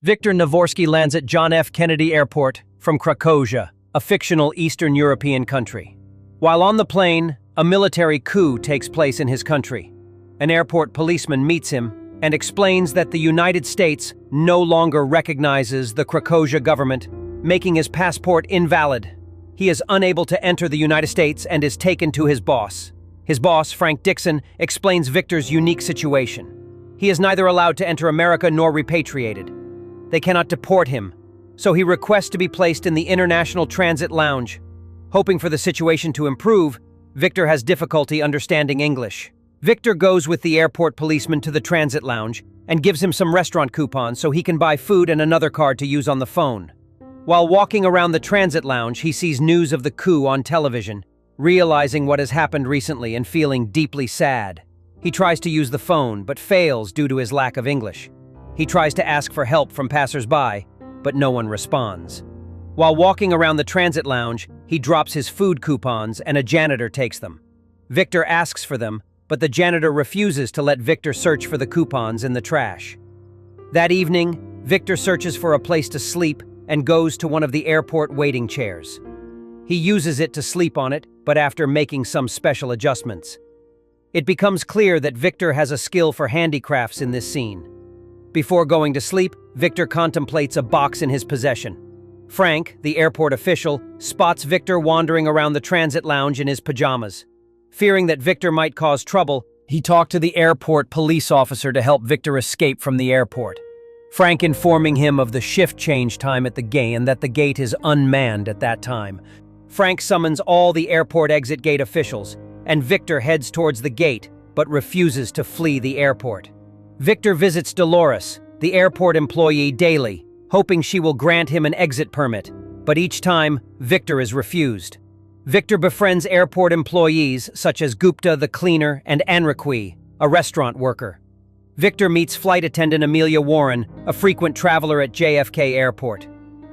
Victor Navorsky lands at John F. Kennedy Airport from Krakosia, a fictional Eastern European country. While on the plane, a military coup takes place in his country. An airport policeman meets him and explains that the United States no longer recognizes the Krakosia government, making his passport invalid. He is unable to enter the United States and is taken to his boss. His boss, Frank Dixon, explains Victor's unique situation. He is neither allowed to enter America nor repatriated. They cannot deport him, so he requests to be placed in the International Transit Lounge. Hoping for the situation to improve, Victor has difficulty understanding English. Victor goes with the airport policeman to the transit lounge and gives him some restaurant coupons so he can buy food and another card to use on the phone. While walking around the transit lounge, he sees news of the coup on television, realizing what has happened recently and feeling deeply sad. He tries to use the phone, but fails due to his lack of English. He tries to ask for help from passers-by, but no one responds. While walking around the transit lounge, he drops his food coupons and a janitor takes them. Victor asks for them, but the janitor refuses to let Victor search for the coupons in the trash. That evening, Victor searches for a place to sleep and goes to one of the airport waiting chairs. He uses it to sleep on it, but after making some special adjustments. It becomes clear that Victor has a skill for handicrafts in this scene. Before going to sleep, Victor contemplates a box in his possession. Frank, the airport official, spots Victor wandering around the transit lounge in his pajamas. Fearing that Victor might cause trouble, he talked to the airport police officer to help Victor escape from the airport. Frank informing him of the shift change time at the gate and that the gate is unmanned at that time. Frank summons all the airport exit gate officials, and Victor heads towards the gate, but refuses to flee the airport. Victor visits Dolores, the airport employee, daily, hoping she will grant him an exit permit, but each time, Victor is refused. Victor befriends airport employees such as Gupta the cleaner and Anriqui, a restaurant worker. Victor meets flight attendant Amelia Warren, a frequent traveler at JFK Airport.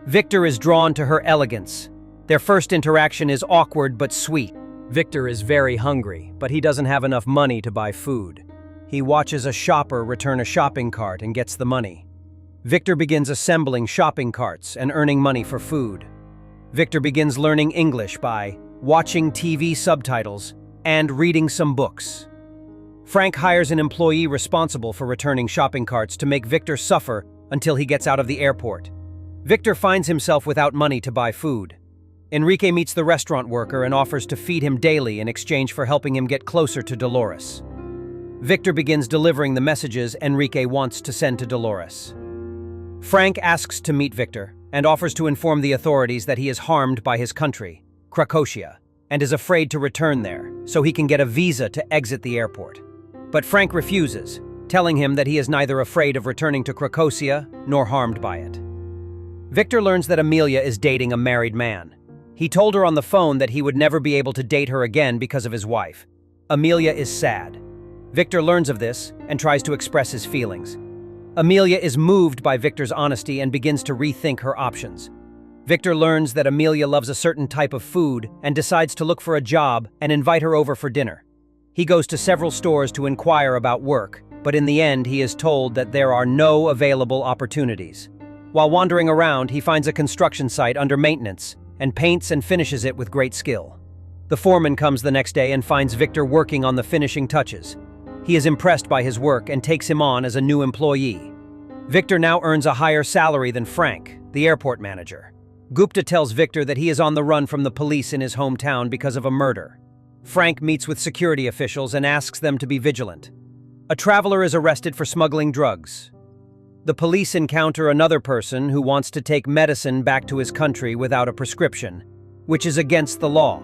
Victor is drawn to her elegance. Their first interaction is awkward but sweet. Victor is very hungry, but he doesn't have enough money to buy food. He watches a shopper return a shopping cart and gets the money. Victor begins assembling shopping carts and earning money for food. Victor begins learning English by watching TV subtitles and reading some books. Frank hires an employee responsible for returning shopping carts to make Victor suffer until he gets out of the airport. Victor finds himself without money to buy food. Enrique meets the restaurant worker and offers to feed him daily in exchange for helping him get closer to Dolores. Victor begins delivering the messages Enrique wants to send to Dolores. Frank asks to meet Victor and offers to inform the authorities that he is harmed by his country, Krakosia, and is afraid to return there so he can get a visa to exit the airport. But Frank refuses, telling him that he is neither afraid of returning to Krakosia nor harmed by it. Victor learns that Amelia is dating a married man. He told her on the phone that he would never be able to date her again because of his wife. Amelia is sad. Victor learns of this and tries to express his feelings. Amelia is moved by Victor's honesty and begins to rethink her options. Victor learns that Amelia loves a certain type of food and decides to look for a job and invite her over for dinner. He goes to several stores to inquire about work, but in the end he is told that there are no available opportunities. While wandering around, he finds a construction site under maintenance and paints and finishes it with great skill. The foreman comes the next day and finds Victor working on the finishing touches. He is impressed by his work and takes him on as a new employee. Victor now earns a higher salary than Frank, the airport manager. Gupta tells Victor that he is on the run from the police in his hometown because of a murder. Frank meets with security officials and asks them to be vigilant. A traveler is arrested for smuggling drugs. The police encounter another person who wants to take medicine back to his country without a prescription, which is against the law.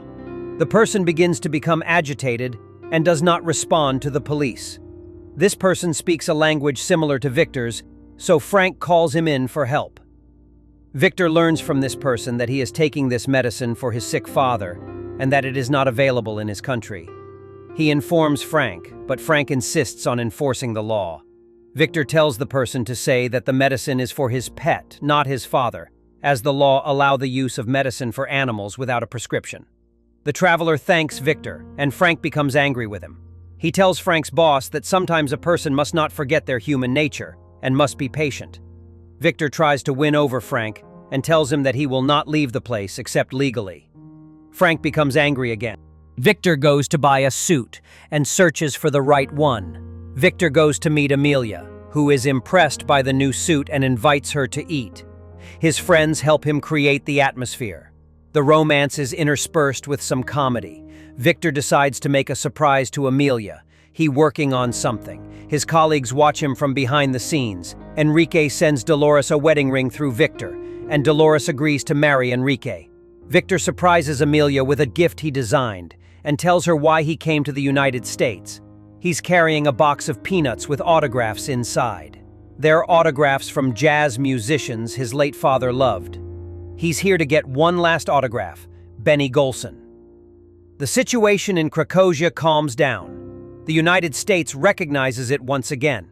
The person begins to become agitated and does not respond to the police. This person speaks a language similar to Victor's, so Frank calls him in for help. Victor learns from this person that he is taking this medicine for his sick father and that it is not available in his country. He informs Frank, but Frank insists on enforcing the law. Victor tells the person to say that the medicine is for his pet, not his father, as the law allows the use of medicine for animals without a prescription. The traveler thanks Victor, and Frank becomes angry with him. He tells Frank's boss that sometimes a person must not forget their human nature and must be patient. Victor tries to win over Frank and tells him that he will not leave the place except legally. Frank becomes angry again. Victor goes to buy a suit and searches for the right one. Victor goes to meet Amelia, who is impressed by the new suit and invites her to eat. His friends help him create the atmosphere. The romance is interspersed with some comedy. Victor decides to make a surprise to Amelia. He working on something. His colleagues watch him from behind the scenes. Enrique sends Dolores a wedding ring through Victor, and Dolores agrees to marry Enrique. Victor surprises Amelia with a gift he designed and tells her why he came to the United States. He's carrying a box of peanuts with autographs inside. They're autographs from jazz musicians his late father loved. He's here to get one last autograph, Benny Golson. The situation in Cracovia calms down. The United States recognizes it once again.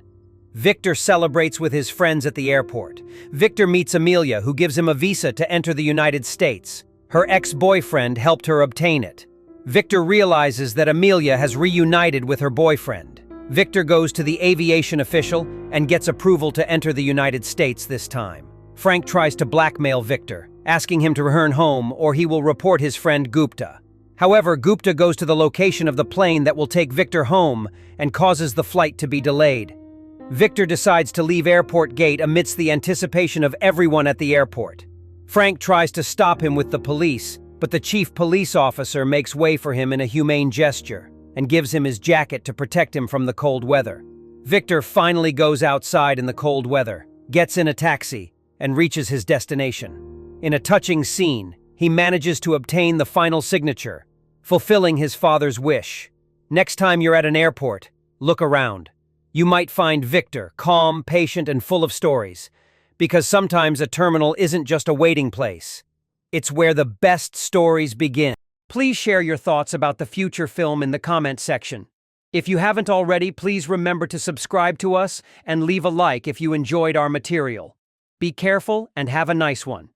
Victor celebrates with his friends at the airport. Victor meets Amelia, who gives him a visa to enter the United States. Her ex-boyfriend helped her obtain it. Victor realizes that Amelia has reunited with her boyfriend. Victor goes to the aviation official and gets approval to enter the United States this time. Frank tries to blackmail Victor, asking him to return home or he will report his friend Gupta. However, Gupta goes to the location of the plane that will take Victor home and causes the flight to be delayed. Victor decides to leave airport gate amidst the anticipation of everyone at the airport. Frank tries to stop him with the police, but the chief police officer makes way for him in a humane gesture and gives him his jacket to protect him from the cold weather. Victor finally goes outside in the cold weather, gets in a taxi, and reaches his destination. In a touching scene, he manages to obtain the final signature, fulfilling his father's wish. Next time you're at an airport, look around. You might find Victor calm, patient, and full of stories, because sometimes a terminal isn't just a waiting place. It's where the best stories begin. Please share your thoughts about the future film in the comment section. If you haven't already, please remember to subscribe to us and leave a like if you enjoyed our material. Be careful and have a nice one.